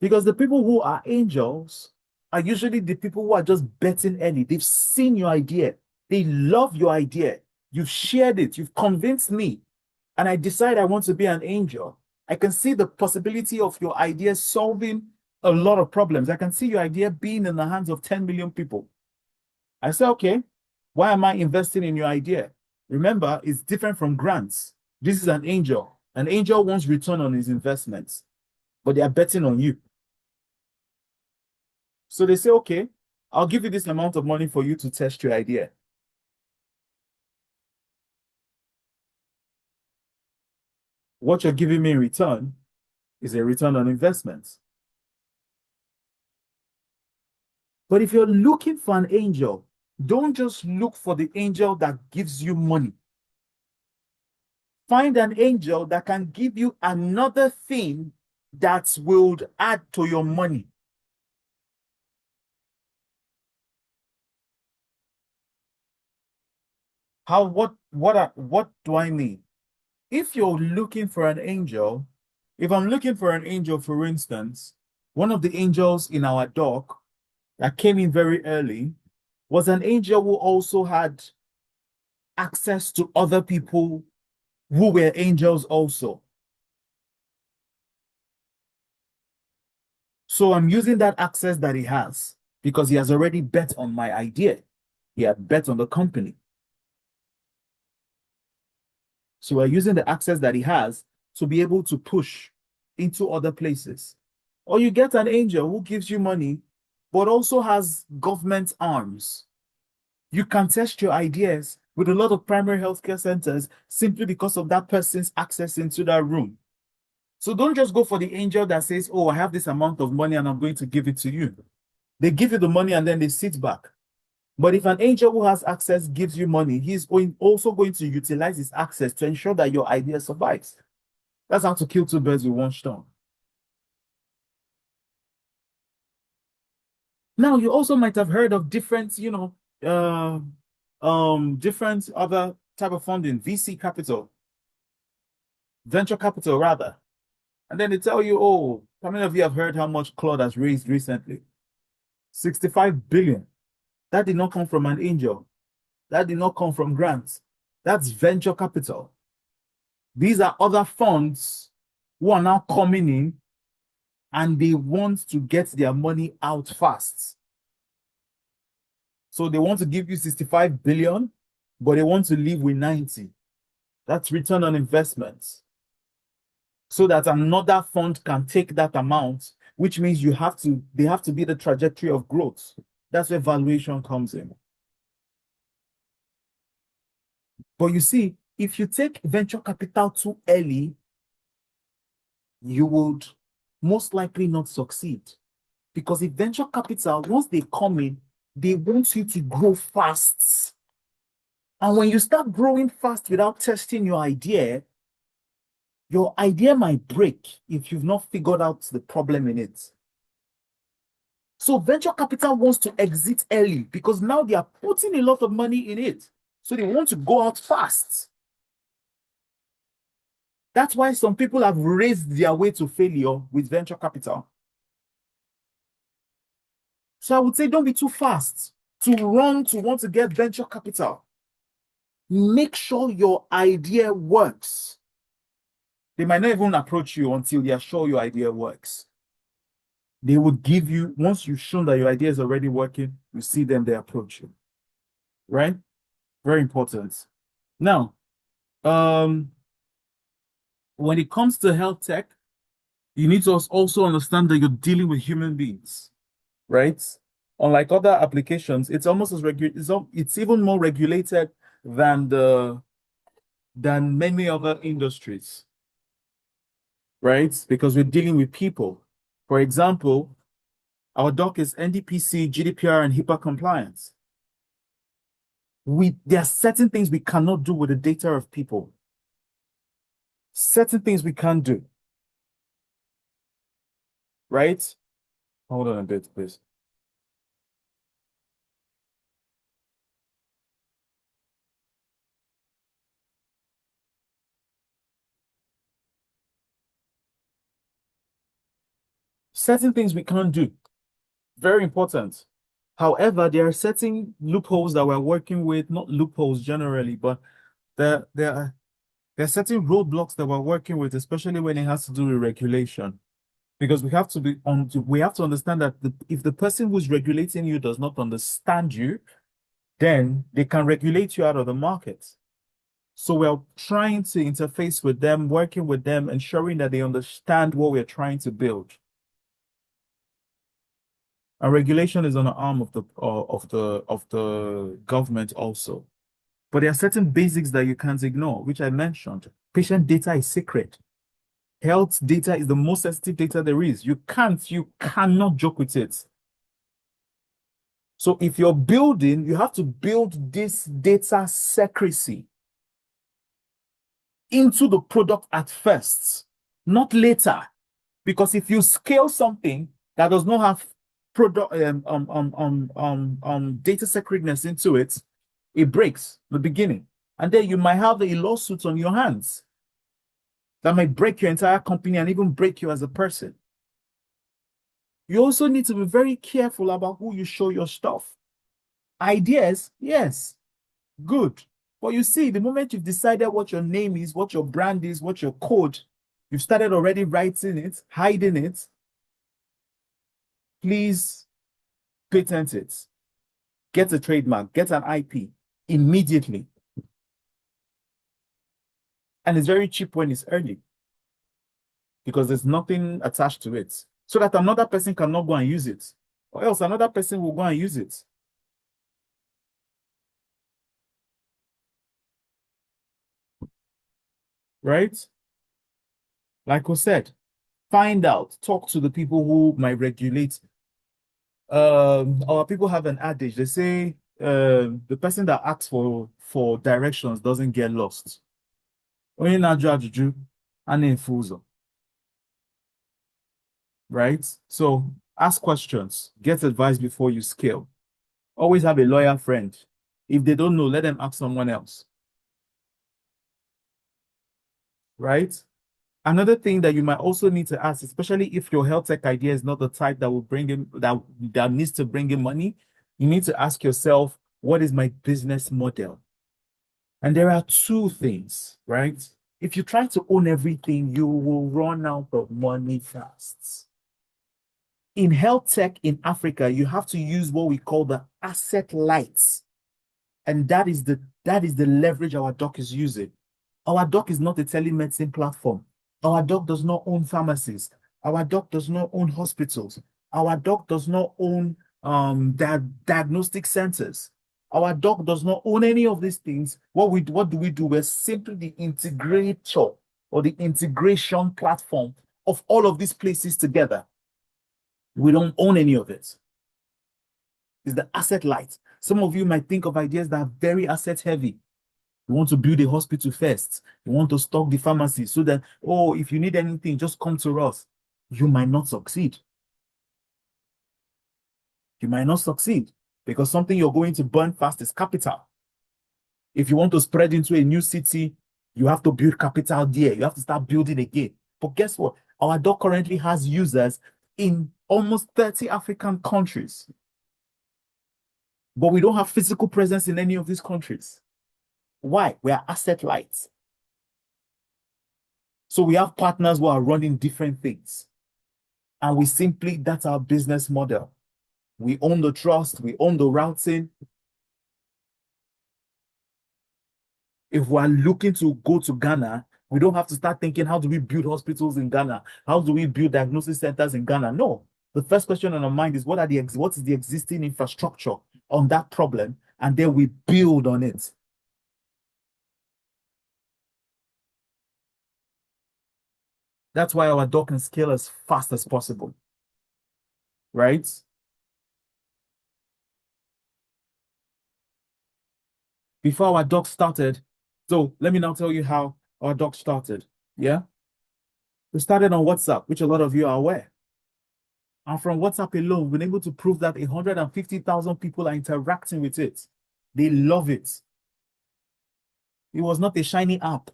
Speaker 2: Because the people who are angels are usually the people who are just betting early. They've seen your idea, they love your idea. You've shared it, you've convinced me, and I decide I want to be an angel. I can see the possibility of your idea solving a lot of problems. I can see your idea being in the hands of 10 million people. I say, okay, why am I investing in your idea? Remember, it's different from grants. This is an angel. An angel wants return on his investments, but they are betting on you. So they say, okay, I'll give you this amount of money for you to test your idea. What you're giving me in return is a return on investment. But if you're looking for an angel, don't just look for the angel that gives you money. Find an angel that can give you another thing that will add to your money. What do I mean? If you're looking for an angel, if I'm looking for an angel, for instance, one of the angels in our dock that came in very early was an angel who also had access to other people who were angels also. So I'm using that access that he has because he has already bet on my idea. He had bet on the company. So we're using the access that he has to be able to push into other places. Or you get an angel who gives you money, but also has government arms. You can test your ideas with a lot of primary healthcare centers simply because of that person's access into that room. So don't just go for the angel that says, oh, I have this amount of money and I'm going to give it to you. They give you the money and then they sit back. But if an angel who has access gives you money, also going to utilize his access to ensure that your idea survives. That's how to kill two birds with one stone. Now, you also might have heard of different, different other type of funding, VC capital, venture capital rather. And then they tell you, oh, how many of you have heard how much Claude has raised recently? 65 billion. That did not come from an angel. That did not come from grants. That's venture capital. These are other funds who are now coming in and they want to get their money out fast. So they want to give you 65 billion, but they want to leave with 90. That's return on investment. So that another fund can take that amount, which means they have to be the trajectory of growth. That's where valuation comes in. But you see, if you take venture capital too early, you would most likely not succeed. Because if venture capital, once they come in, they want you to grow fast. And when you start growing fast without testing your idea might break if you've not figured out the problem in it. So venture capital wants to exit early because now they are putting a lot of money in it. So they want to go out fast. That's why some people have raised their way to failure with venture capital. So I would say don't be too fast to run to want to get venture capital. Make sure your idea works. They might not even approach you until they are sure your idea works. They would give you, once you've shown that your idea is already working, you see them, they approach you. Right? Very important. Now, when it comes to health tech, you need to also understand that you're dealing with human beings, right? Unlike other applications, it's almost as it's even more regulated than many other industries, right? Because we're dealing with people. For example, our doc is NDPC, GDPR, and HIPAA compliance. There are certain things we cannot do with the data of people. Certain things we can't do, right? Hold on a bit, please. Certain things we can't do. Very important. However, there are certain loopholes that we're working with, not loopholes generally, but there are certain roadblocks that we're working with, especially when it has to do with regulation. Because we have to understand that if the person who's regulating you does not understand you, then they can regulate you out of the market. So we're trying to interface with them, working with them, ensuring that they understand what we're trying to build. And regulation is an arm of the government also. But there are certain basics that you can't ignore, which I mentioned. Patient data is sacred. Health data is the most sensitive data there is. You cannot joke with it. So if you're building, you have to build this data secrecy into the product at first, not later. Because if you scale something that does not have product data secretness into it, it breaks the beginning. And then you might have a lawsuit on your hands that might break your entire company and even break you as a person. You also need to be very careful about who you show your stuff. Ideas, yes, good. But you see, the moment you've decided what your name is, what your brand is, what your code, you've started already writing it, hiding it. Please patent it. Get a trademark, get an IP immediately. And it's very cheap when it's early because there's nothing attached to it. So that another person cannot go and use it. Or else another person will go and use it. Right? Like I said, find out, talk to the people who might regulate. Our people have an adage. They say the person that asks for directions doesn't get lost. Onye na-ajụ ajụjụ, a na-efu ụzọ. Right? So ask questions, get advice before you scale. Always have a lawyer friend. If they don't know, let them ask someone else. Right? Another thing that you might also need to ask, especially if your health tech idea is not the type that will bring in that needs to bring in money, you need to ask yourself, what is my business model? And there are two things, right? If you try to own everything, you will run out of money fast. In health tech in Africa, you have to use what we call the asset lights. And that is the leverage our doc is using. Our doc is not a telemedicine platform. Our doc does not own pharmacies. Our doc does not own hospitals. Our doc does not own diagnostic centers. Our doc does not own any of these things. What do we do? We're simply the integrator or the integration platform of all of these places together. We don't own any of it. It's the asset light. Some of you might think of ideas that are very asset heavy. You want to build a hospital first. You want to stock the pharmacy so that, oh, if you need anything, just come to us. You might not succeed. You might not succeed because something you're going to burn fast is capital. If you want to spread into a new city, you have to build capital there. You have to start building again. But guess what? Our doc currently has users in almost 30 African countries. But we don't have physical presence in any of these countries. Why? We are asset light. So we have partners who are running different things. And that's our business model. We own the trust, we own the routing. If we're looking to go to Ghana, we don't have to start thinking, how do we build hospitals in Ghana? How do we build diagnosis centers in Ghana? No. The first question on our mind is what is the existing infrastructure on that problem? And then we build on it. That's why our doc can scale as fast as possible. Right? Before our doc started, so let me now tell you how our doc started. Yeah? We started on WhatsApp, which a lot of you are aware. And from WhatsApp alone, we've been able to prove that 150,000 people are interacting with it. They love it. It was not a shiny app.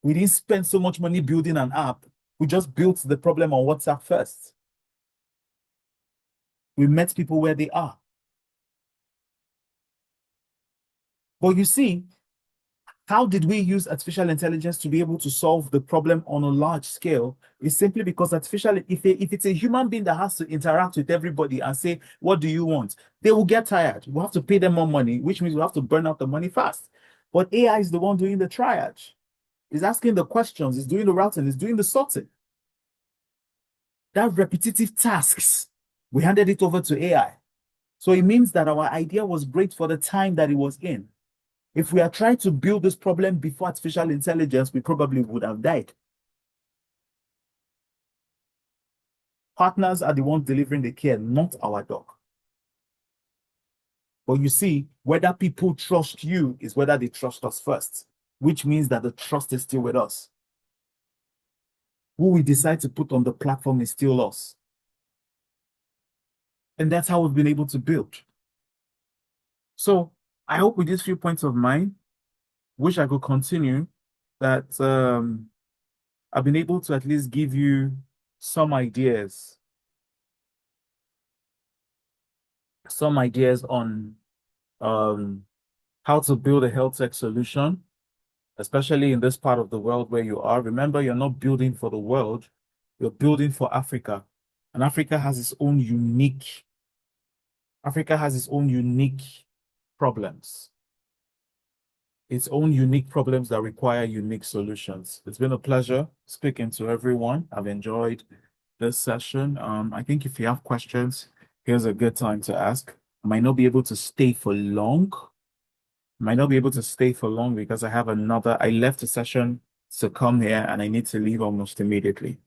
Speaker 2: We didn't spend so much money building an app. We just built the problem on WhatsApp first. We met people where they are. But you see, how did we use artificial intelligence to be able to solve the problem on a large scale? It's simply because if it's a human being that has to interact with everybody and say, what do you want? They will get tired. We'll have to pay them more money, which means we'll have to burn out the money fast. But AI is the one doing the triage. It's asking the questions, it's doing the routing, it's doing the sorting. That repetitive tasks, we handed it over to AI. So it means that our idea was great for the time that it was in. If we had tried to build this problem before artificial intelligence, we probably would have died. Partners are the ones delivering the care, not our dog. But you see, whether people trust you is whether they trust us first, which means that the trust is still with us. Who we decide to put on the platform is still us. And that's how we've been able to build. So I hope with these few points of mine, wish I could continue, that I've been able to at least give you some ideas on how to build a health tech solution, especially in this part of the world where you are. Remember, you're not building for the world, you're building for Africa. And Africa has its own unique problems. Its own unique problems that require unique solutions. It's been a pleasure speaking to everyone. I've enjoyed this session. I think if you have questions, here's a good time to ask. I might not be able to stay for long. Because I left the session to come here and I need to leave almost immediately.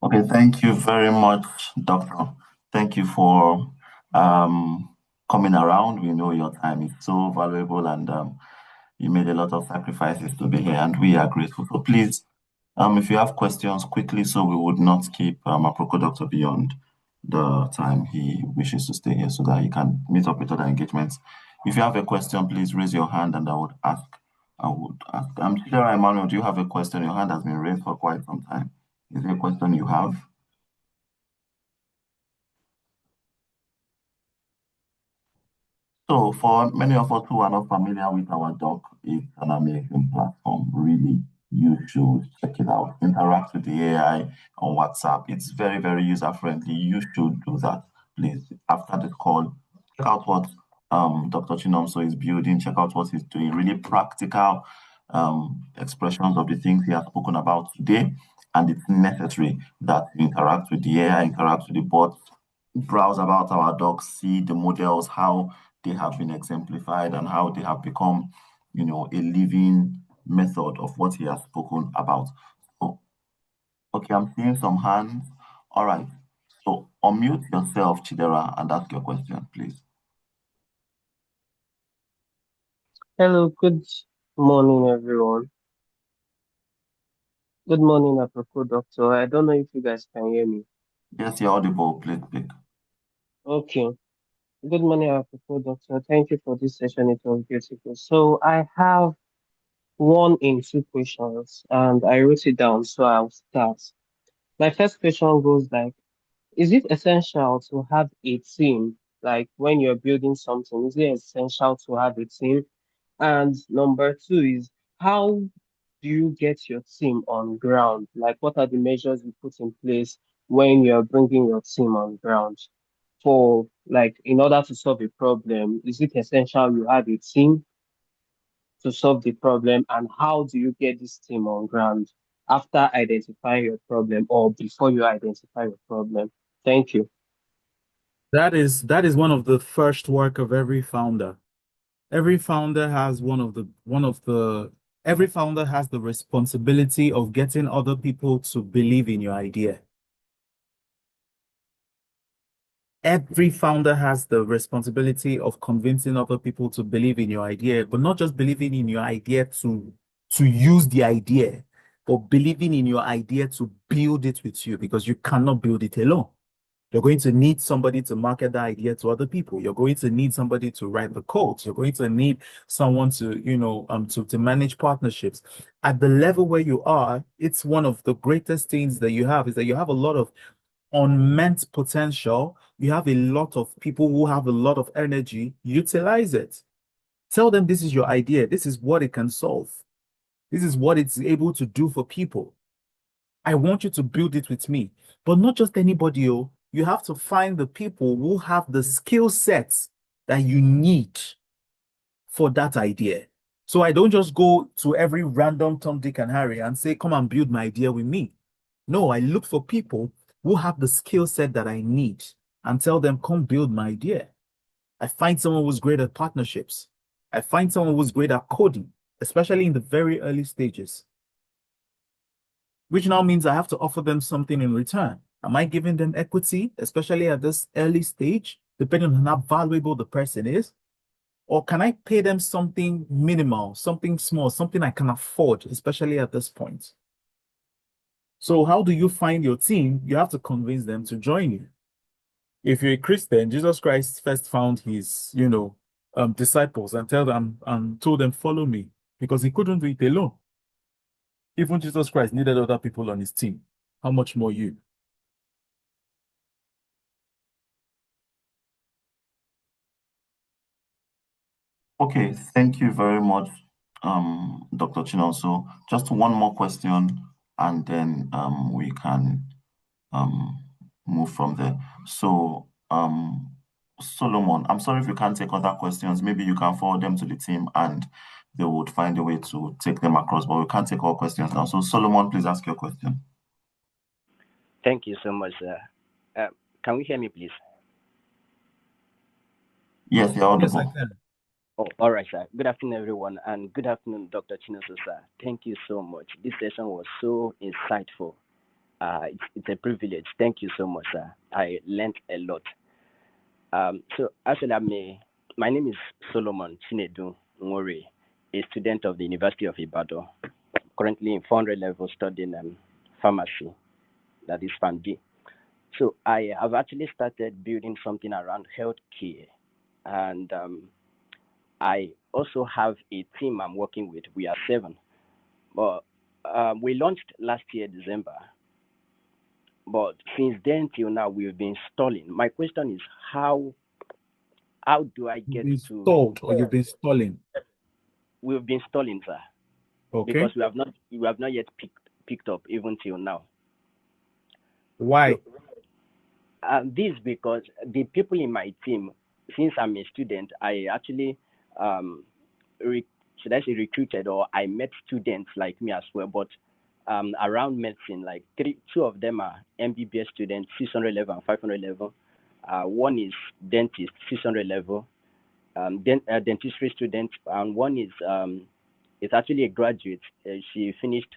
Speaker 1: Okay, thank you very much, Doctor. Thank you for coming around. We know your time is so valuable and you made a lot of sacrifices to be here, and we are grateful. So please, if you have questions, quickly, so we would not keep our Proco Doctor beyond the time he wishes to stay here so that he can meet up with other engagements. If you have a question, please raise your hand and I would ask. Chidera Emmanuel, do you have a question? Your hand has been raised for quite some time. Is there a question you have? So for many of us who are not familiar with our doc, it's an amazing platform. Really, you should check it out. Interact with the AI on WhatsApp. It's very, very user-friendly. You should do that, please. After the call, check out what Dr. Chinomso is building. Check out what he's doing. Really practical expressions of the things he has spoken about today. And it's necessary that you interact with the AI, interact with the bots, browse about our docs, see the models, how they have been exemplified and how they have become, a living method of what he has spoken about. So, okay, I'm seeing some hands. All right. So unmute yourself, Chidera, and ask your question, please.
Speaker 3: Hello, good morning, everyone. Good morning, Aproko Doctor. I don't know if you guys can hear me.
Speaker 1: Yes, you're audible. Please speak.
Speaker 3: Okay. Good morning, Aproko Doctor. Thank you for this session. It was beautiful. So I have one in two questions, and I wrote it down, so I'll start. My first question goes like, is it essential to have a team? Like when you're building something, is it essential to have a team? And number two is, how do you get your team on ground? Like, what are the measures you put in place when you're bringing your team on ground? For like, in order to solve a problem, is it essential you have a team to solve the problem? And how do you get this team on ground after identifying your problem or before you identify your problem? Thank you.
Speaker 2: That is one of the first work of every founder. Every founder has every founder has the responsibility of getting other people to believe in your idea. Every founder has the responsibility of convincing other people to believe in your idea, but not just believing in your idea to use the idea, but believing in your idea to build it with you, because you cannot build it alone. You're going to need somebody to market the idea to other people. You're going to need somebody to write the codes. You're going to need someone to, to manage partnerships. At the level where you are, it's one of the greatest things that you have is that you have a lot of unmet potential. You have a lot of people who have a lot of energy. Utilize it. Tell them this is your idea. This is what it can solve. This is what it's able to do for people. I want you to build it with me. But not just anybody, oh. You have to find the people who have the skill sets that you need for that idea. So I don't just go to every random Tom, Dick, and Harry and say, come and build my idea with me. No, I look for people who have the skill set that I need and tell them, come build my idea. I find someone who's great at partnerships. I find someone who's great at coding, especially in the very early stages, which now means I have to offer them something in return. Am I giving them equity, especially at this early stage, depending on how valuable the person is? Or can I pay them something minimal, something small, something I can afford, especially at this point? So how do you find your team? You have to convince them to join you. If you're a Christian, Jesus Christ first found his, disciples and told them, follow me, because he couldn't do it alone. Even Jesus Christ needed other people on his team. How much more you?
Speaker 1: Okay, thank you very much, Dr. Chinonso. Just one more question, and then we can move from there. So, Solomon, I'm sorry if you can't take other questions. Maybe you can forward them to the team, and they would find a way to take them across. But we can't take all questions now. So, Solomon, please ask your question.
Speaker 4: Thank you so much, sir. Can we hear me, please?
Speaker 1: Yes, you're audible.
Speaker 2: Yes, I can.
Speaker 4: Oh, all right, sir. Good afternoon, everyone, and good afternoon, Dr. Chinoso, sir. Thank you so much. This session was so insightful. It's a privilege. Thank you so much, sir. I learned a lot. So actually, my name is Solomon Chinedu Nwori, a student of the University of Ibadan, currently in 400 level studying pharmacy, that is PharmD. So I have actually started building something around healthcare, and I also have a team I'm working with. We are 7, but we launched last year December. But since then till now, we've been stalling. My question is, how do I get
Speaker 2: You've
Speaker 4: to?
Speaker 2: stalled or you've been stalling?
Speaker 4: We've been stalling, sir,
Speaker 2: Okay.
Speaker 4: because we have not yet picked up even till now.
Speaker 2: Why?
Speaker 4: So, this because the people in my team, since I'm a student, I actually should I say recruited, or I met students like me as well, but around medicine, like two of them are MBBS students, 600 level and 500 level. One is dentist, 600 level, dentistry student, and one is actually a graduate. She finished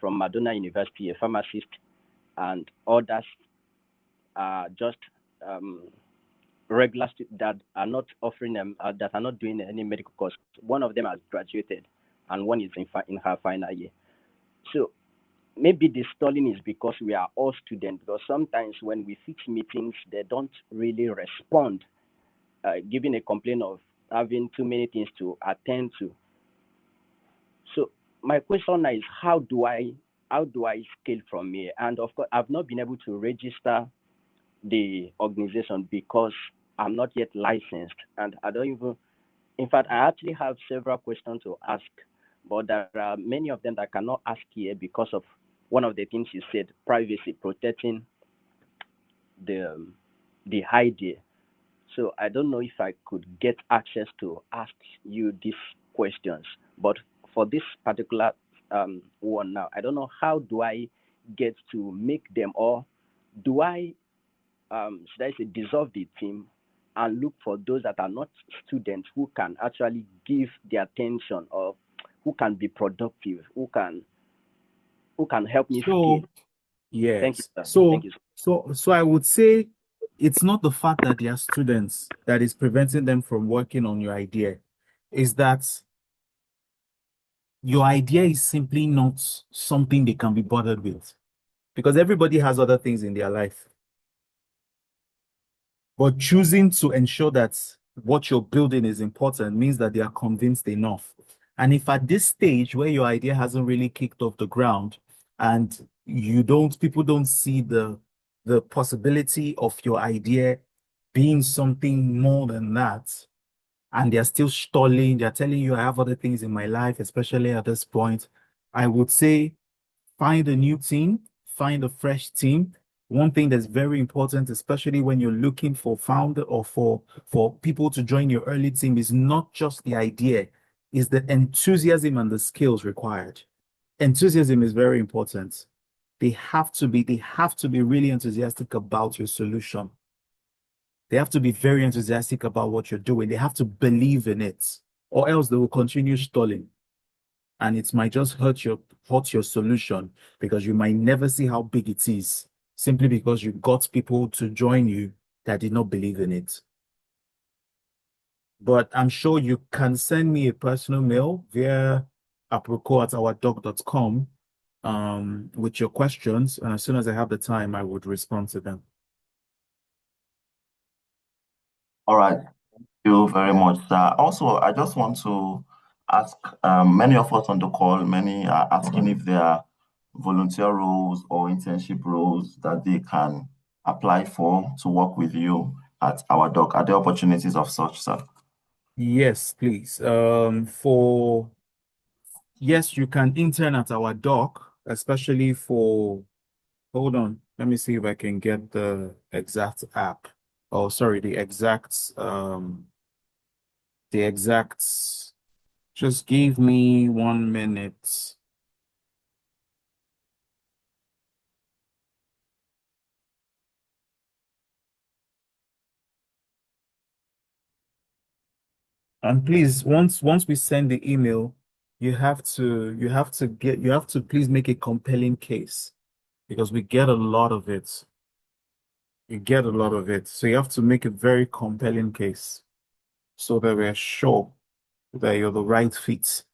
Speaker 4: from Madonna University, a pharmacist, and others are just regular that are not offering them, that are not doing any medical course. One of them has graduated, and one is in her final year. So maybe the stalling is because we are all students. Because sometimes when we fix meetings, they don't really respond, giving a complaint of having too many things to attend to. So my question now is, how do I scale from here? And of course, I've not been able to register the organization because I'm not yet licensed, and I don't even. In fact, I actually have several questions to ask, but there are many of them that I cannot ask here because of one of the things you said: privacy, protecting the idea. So I don't know if I could get access to ask you these questions, but for this particular one now, I don't know how do I get to make them, or do I should I say dissolve the team and look for those that are not students who can actually give the attention, or who can be productive, who can help me scale.
Speaker 2: So,
Speaker 4: Thank you,
Speaker 2: yes.
Speaker 4: sir. Thank
Speaker 2: So,
Speaker 4: you.
Speaker 2: so I would say it's not the fact that they are students that is preventing them from working on your idea. Is that your idea is simply not something they can be bothered with, because everybody has other things in their life. But choosing to ensure that what you're building is important means that they are convinced enough. And if at this stage where your idea hasn't really kicked off the ground and people don't see the possibility of your idea being something more than that, and they're still stalling, they're telling you I have other things in my life, especially at this point, I would say find a new team, find a fresh team. One thing that's very important, especially when you're looking for founder or for people to join your early team, is not just the idea, is the enthusiasm and the skills required. Enthusiasm is very important. They have to be really enthusiastic about your solution. They have to be very enthusiastic about what you're doing. They have to believe in it, or else they will continue stalling. And it might just hurt your solution because you might never see how big it is simply because you got people to join you that did not believe in it. But I'm sure you can send me a personal mail via aproko@ourdoc.com with your questions. And as soon as I have the time, I would respond to them.
Speaker 1: All right. Thank you very much, sir. Also, I just want to ask many of us on the call, many are asking if there are volunteer roles or internship roles that they can apply for to work with you at our doc. Are there opportunities of such, sir?
Speaker 2: Yes, please. Yes, you can intern at our doc, especially for, hold on, let me see if I can get the exact app. Oh, sorry, just give me 1 minute. And please, once we send the email, you have to please make a compelling case because we get a lot of it. You get a lot of it. So you have to make a very compelling case so that we're sure that you're the right fit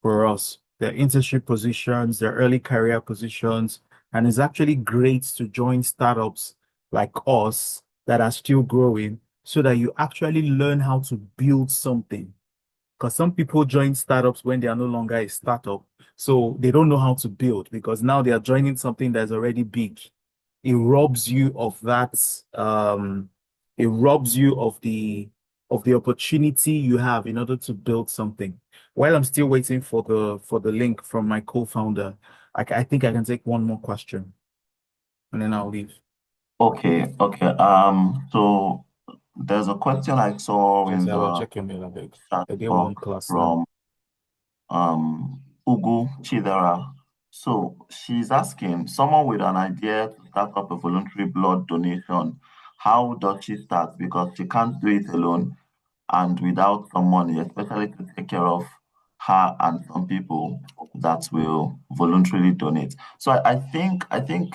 Speaker 2: for us. They're internship positions, they're early career positions, and it's actually great to join startups like us that are still growing so that you actually learn how to build something. Because some people join startups when they are no longer a startup, so they don't know how to build because now they are joining something that's already big. It robs you of that, it robs you of the opportunity you have in order to build something. While I'm still waiting for the link from my co-founder, I think I can take one more question and then I'll leave.
Speaker 1: Okay, okay. So there's a question I saw
Speaker 2: Just
Speaker 1: in
Speaker 2: have a
Speaker 1: the
Speaker 2: check your mail, I beg.
Speaker 1: chat
Speaker 2: I get one
Speaker 1: box
Speaker 2: class now.
Speaker 1: from Ugu Chidera. So she's asking someone with an idea to start up a voluntary blood donation, how does she start? Because she can't do it alone and without some money, especially to take care of her and some people that will voluntarily donate. So I think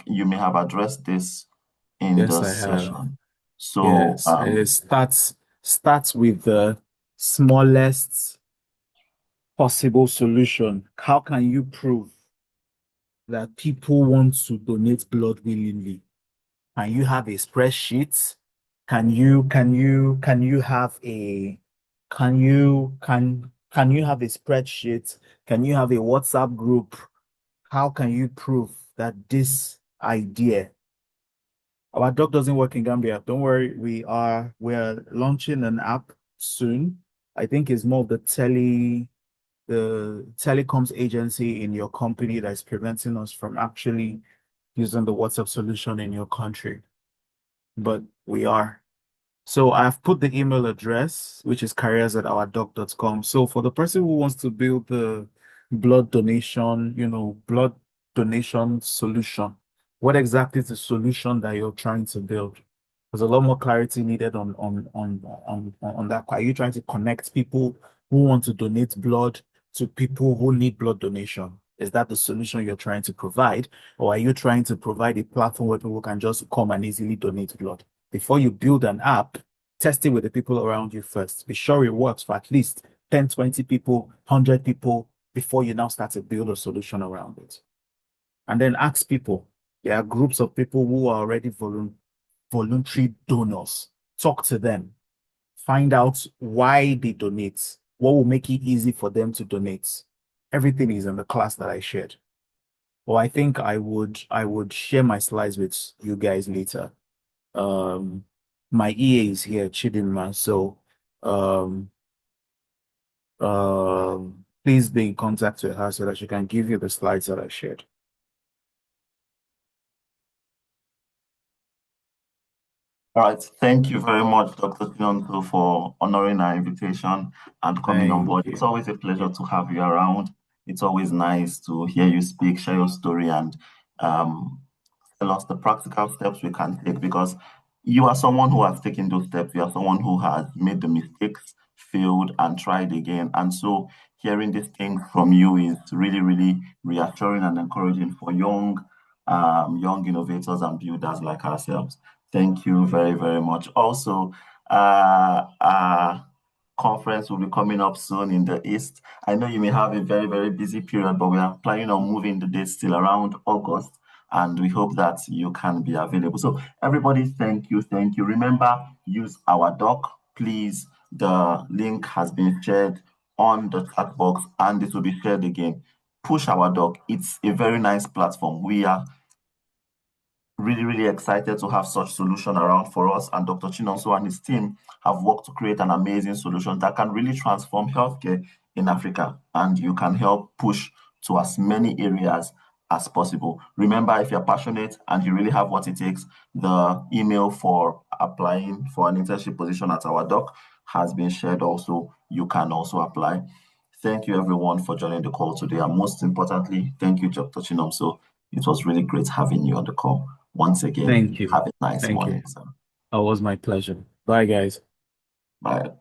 Speaker 1: you may have addressed this in
Speaker 2: Yes,
Speaker 1: the
Speaker 2: I have.
Speaker 1: session. So
Speaker 2: Yes, it starts with the smallest possible solution. How can you prove that people want to donate blood willingly? Can you have a spreadsheet? Can you have a can you have a spreadsheet? Can you have a WhatsApp group? How can you prove that this idea, our doc doesn't work in Gambia? Don't worry, we're launching an app soon. I think it's more of the telecoms agency in your company that's preventing us from actually using the WhatsApp solution in your country. But we are. So I've put the email address, which is careers@ourdoc.com. So for the person who wants to build the blood donation solution, what exactly is the solution that you're trying to build? There's a lot more clarity needed on that. Are you trying to connect people who want to donate blood to people who need blood donation? Is that the solution you're trying to provide? Or are you trying to provide a platform where people can just come and easily donate blood? Before you build an app, test it with the people around you first. Be sure it works for at least 10, 20 people, 100 people before you now start to build a solution around it. And then ask people. There are groups of people who are already voluntary donors. Talk to them. Find out why they donate. What will make it easy for them to donate. Everything is in the class that I shared. Well, I think I would share my slides with you guys later. My EA is here, Chidinma, so please be in contact with her so that she can give you the slides that I shared.
Speaker 1: All right. Thank you very much, Dr. Chinonso, for honoring our invitation and coming on board. It's always a pleasure to have you around. It's always nice to hear you speak, share your story, and tell us the practical steps we can take, because you are someone who has taken those steps. You are someone who has made the mistakes, failed, and tried again. And so hearing these things from you is really, really reassuring and encouraging for young innovators and builders like ourselves. Thank you very, very much. Also, our conference will be coming up soon in the East. I know you may have a very, very busy period, but we are planning on moving the dates till around August, and we hope that you can be available. So everybody, thank you. Thank you. Remember, use our doc, please. The link has been shared on the chat box, and it will be shared again. Push our doc. It's a very nice platform. We are really, really excited to have such solution around for us, and Dr. Chinonso and his team have worked to create an amazing solution that can really transform healthcare in Africa, and you can help push to as many areas as possible. Remember, if you're passionate and you really have what it takes, the email for applying for an internship position at our doc has been shared also. You can also apply. Thank you everyone for joining the call today, and most importantly, thank you, Dr. Chinonso. It was really great having you on the call. Once again,
Speaker 2: thank you.
Speaker 1: Have a nice
Speaker 2: Thank
Speaker 1: morning,
Speaker 2: you.
Speaker 1: sir.
Speaker 2: It was my pleasure. Bye, guys.
Speaker 1: Bye.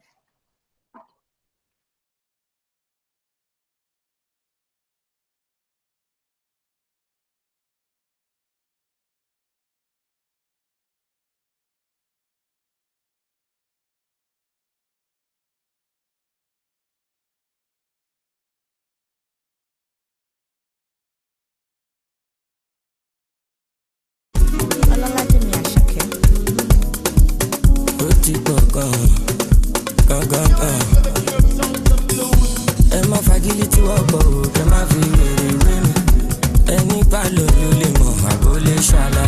Speaker 5: ẹ má fagilé tí wọ́n gbọ́ ò kẹ́ má fi wèrè wé mi ẹni bá lò ló lè mọ̀ àbó lè ṣàlàyé.